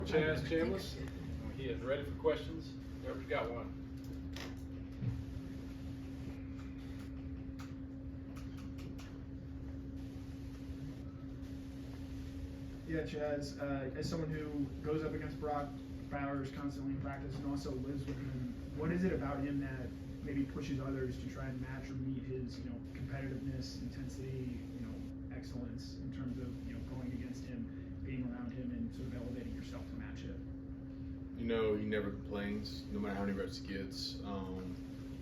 Chaz Chambliss. He is ready for questions. Whoever's got one. Yeah, Chaz, as someone who goes up against Brock Bowers constantly in practice and also lives with him, what is it about him that maybe pushes others to try and match or meet his, competitiveness, intensity, excellence in terms of, going against him, being around him, and sort of elevating yourself to match it? He never complains, no matter how many reps he gets. No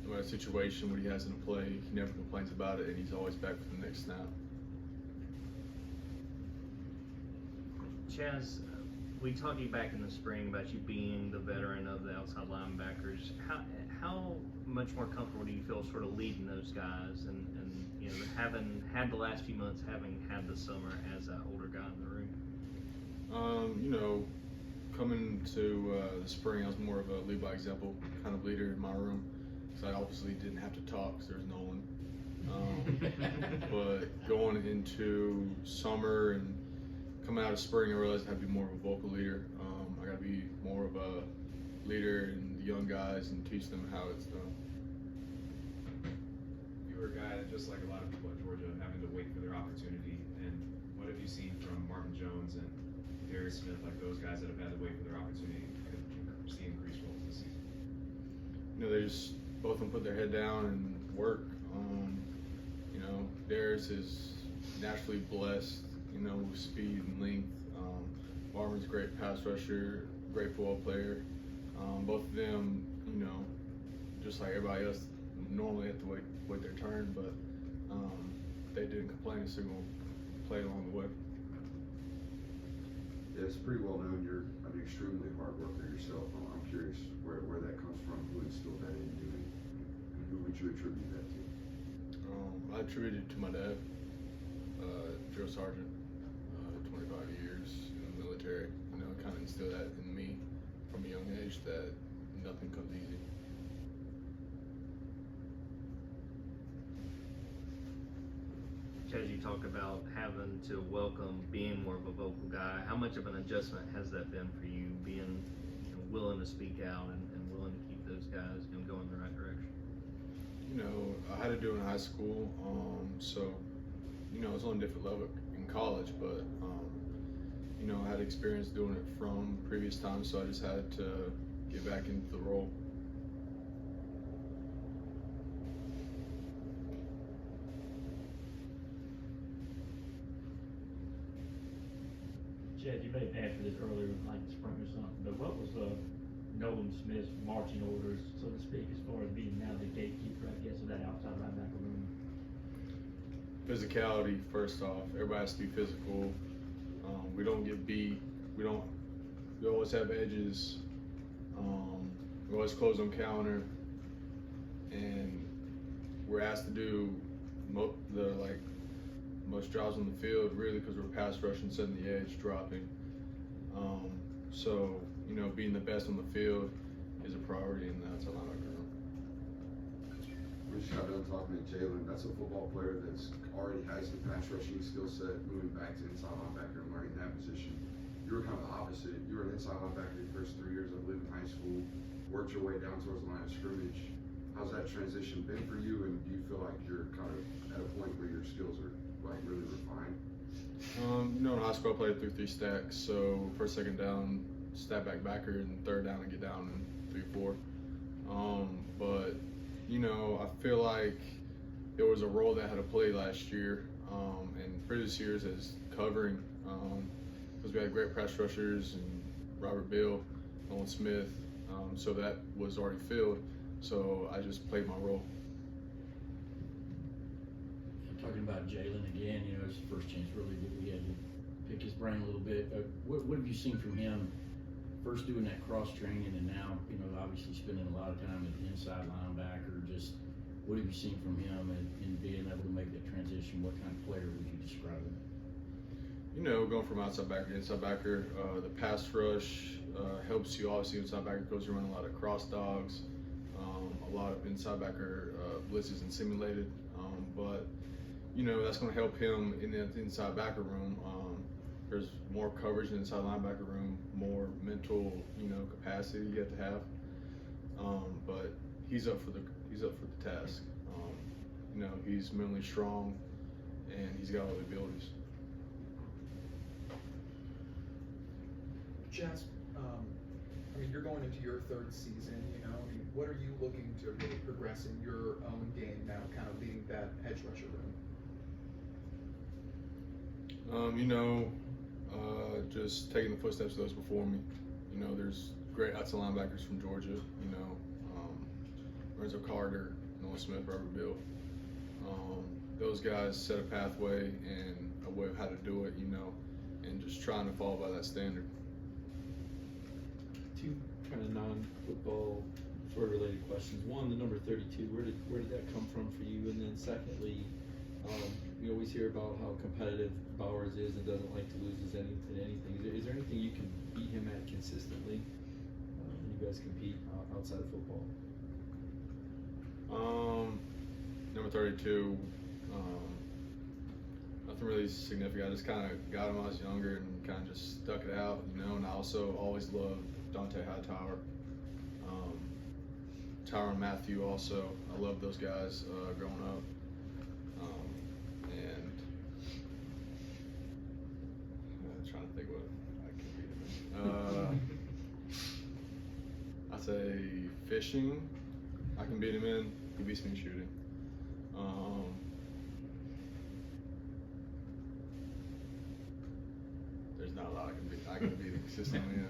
matter the situation, what he has in a play, he never complains about it, and he's always back for the next snap. Chaz, we talked to you back in the spring about you being the veteran of the outside linebackers. How much more comfortable do you feel sort of leading those guys and having had the last few months, having had the summer as an older guy in the room? Coming to the spring, I was more of a lead by example kind of leader in my room, because I obviously didn't have to talk because there's Nolan. But going into summer and coming out of spring, I realized I had to be more of a vocal leader. I got to be more of a leader in the young guys and teach them how it's done. You were a guy that, just like a lot of people at Georgia, having to wait for their opportunity. And what have you seen from Marvin Jones and Darius Smith, like those guys that have had to wait for their opportunity, could see increased roles this season? They just both of them put their head down and work. Darius is naturally blessed, with speed and length. Marvin's a great pass rusher, great football player. Both of them, just like everybody else, normally have to wait their turn, but they didn't complain, so they're going to play along the way. Yeah, it's pretty well known you're an extremely hard worker yourself. I'm curious where that comes from, who instilled that in you, and who would you attribute that to? I attribute it to my dad, drill sergeant, 25 years in the military. Kind of instilled that in me from a young age that nothing comes easy. Chaz, you talk about having to welcome being more of a vocal guy. How much of an adjustment has that been for you, being willing to speak out and willing to keep those guys going in the right direction? I had to do it in high school, so it's on a different level in college, but I had experience doing it from previous times, so I just had to get back into the role. Chad, you may have answered this earlier, like the spring or something, but what was Nolan Smith's marching orders, so to speak, as far as being now the gatekeeper, I guess, of that outside linebacker room? Physicality, first off. Everybody has to be physical. We don't get beat. We always have edges. We always close on counter, and we're asked to do most jobs on the field, really, because we're pass rushing, setting the edge, dropping. So being the best on the field is a priority in the outside linebacker room. We just got done talking to Jalen. That's a football player that's already has the pass rushing skill set, moving back to inside linebacker and learning that position. You were kind of the opposite. You were an inside linebacker the first 3 years, I believe, in high school. Worked your way down towards the line of scrimmage. How's that transition been for you? And do you feel like you're kind of at a point where your skills are really refined? In high school I played 3-3 stacks, so first, second down, step backer, and third down and get down in 3-4. But I feel like there was a role that I had to play last year and previous years as covering, because we had great pass rushers and Robert Bill, Nolan Smith, so that was already filled. So I just played my role. Talking about Jalen again, it's the first chance really that we had to pick his brain a little bit. What have you seen from him first doing that cross training and now, obviously spending a lot of time at the inside linebacker? Just what have you seen from him in being able to make that transition? What kind of player would you describe him? Going from outside backer to inside backer, the pass rush helps you obviously inside backer because you run a lot of cross dogs, a lot of inside backer blitzes and simulated, but that's going to help him in the inside backer room. There's more coverage in the inside linebacker room, more mental, capacity you have to have. But he's up for the task. He's mentally strong, and he's got all the abilities. Chaz, you're going into your third season, what are you looking to really progress in your own game now, kind of leading that edge rusher room? Just taking the footsteps of those before me. There's great outside linebackers from Georgia, Renzo Carter, Nolan Smith, Robert Bill. Those guys set a pathway and a way of how to do it, and just trying to follow by that standard. Two kind of non-football sort of related questions. One, the number 32, where did that come from for you? And then secondly, we always hear about how competitive Bowers is and doesn't like to lose in anything. Is there anything you can beat him at consistently when you guys compete outside of football? Number 32, nothing really significant. I just kind of got him when I was younger and kind of just stuck it out, and I also always loved Dante Hightower. Tyrann Mathieu also. I love those guys growing up. And I'm trying to think what I could beat him in. I'd say fishing. I can beat him in. He beats me in shooting. There's not a lot I can beat him consistently in.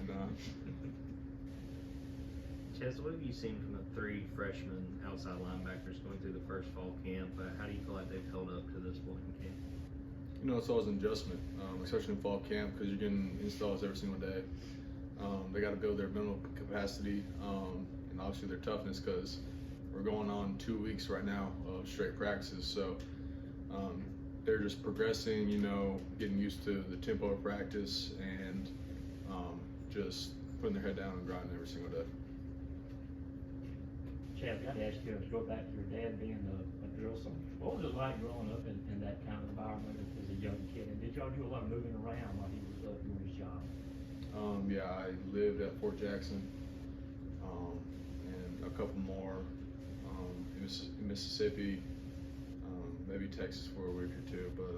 Chaz, what have you seen from the three freshman outside linebackers going through the first fall camp? How do you feel like they've held up to this point in camp? It's always an adjustment, especially in fall camp, because you're getting installs every single day. They got to build their mental capacity and obviously their toughness, because we're going on 2 weeks right now of straight practices. So they're just progressing, getting used to the tempo of practice and just putting their head down and grinding every single day. Chaz, I got to ask you, to go back to your dad being a drill sergeant. What was it like growing up in that kind of environment as a young kid? And did y'all do a lot of moving around while he was doing his job? Yeah, I lived at Fort Jackson and a couple more in Mississippi, maybe Texas for a week or two, but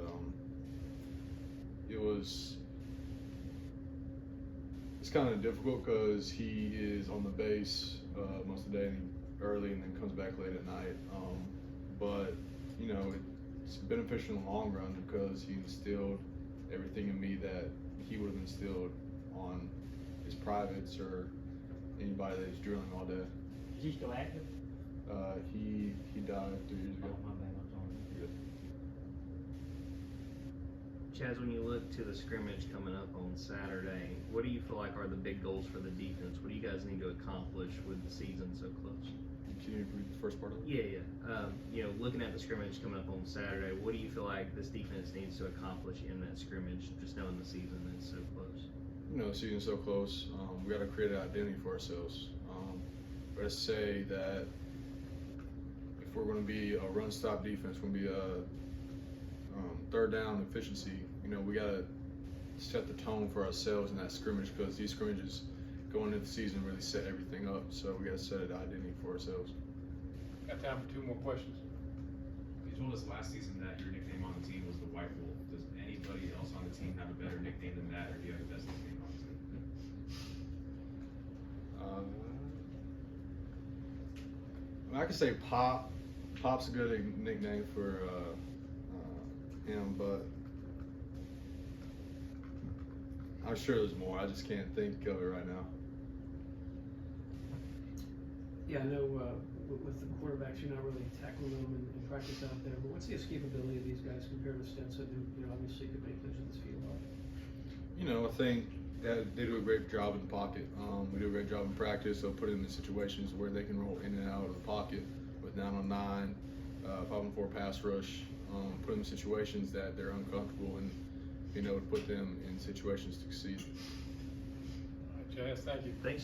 it's kind of difficult because he is on the base most of the day and early, and then comes back late at night. But it's beneficial in the long run because he instilled everything in me that he would have instilled on his privates or anybody that's drilling all day. Is he still active? He died 3 years ago. Oh, my bad, I'm sorry. Good. Chaz, when you look to the scrimmage coming up on Saturday, what do you feel like are the big goals for the defense? What do you guys need to accomplish with the season so close? Can you repeat the first part of it? Yeah. Looking at the scrimmage coming up on Saturday, what do you feel like this defense needs to accomplish in that scrimmage, just knowing the season is so close? The season's so close. We got to create an identity for ourselves. But I say that if we're going to be a run-stop defense, we're going to be a third down efficiency, we got to set the tone for ourselves in that scrimmage, because these scrimmages going into the season really set everything up. So we got to set an identity for ourselves. Got time for 2 more questions. You told us last season that your nickname on the team was the White Wolf. Does anybody else on the team have a better nickname than that, or do you have the best nickname on the team? I could say Pop. Pop's a good nickname for him, but I'm sure there's more. I just can't think of it right now. Yeah, I know with the quarterbacks, you're not really tackling them in practice out there, but what's the escapability of these guys compared to Stetson, who obviously could make plays in this field? I think that they do a great job in the pocket. We do a great job in practice of putting them in situations where they can roll in and out of the pocket with 9-on-9, 5-on-4 pass rush, put them in situations that they're uncomfortable and being able to put them in situations to succeed. All right, Chaz, thank you. Thanks.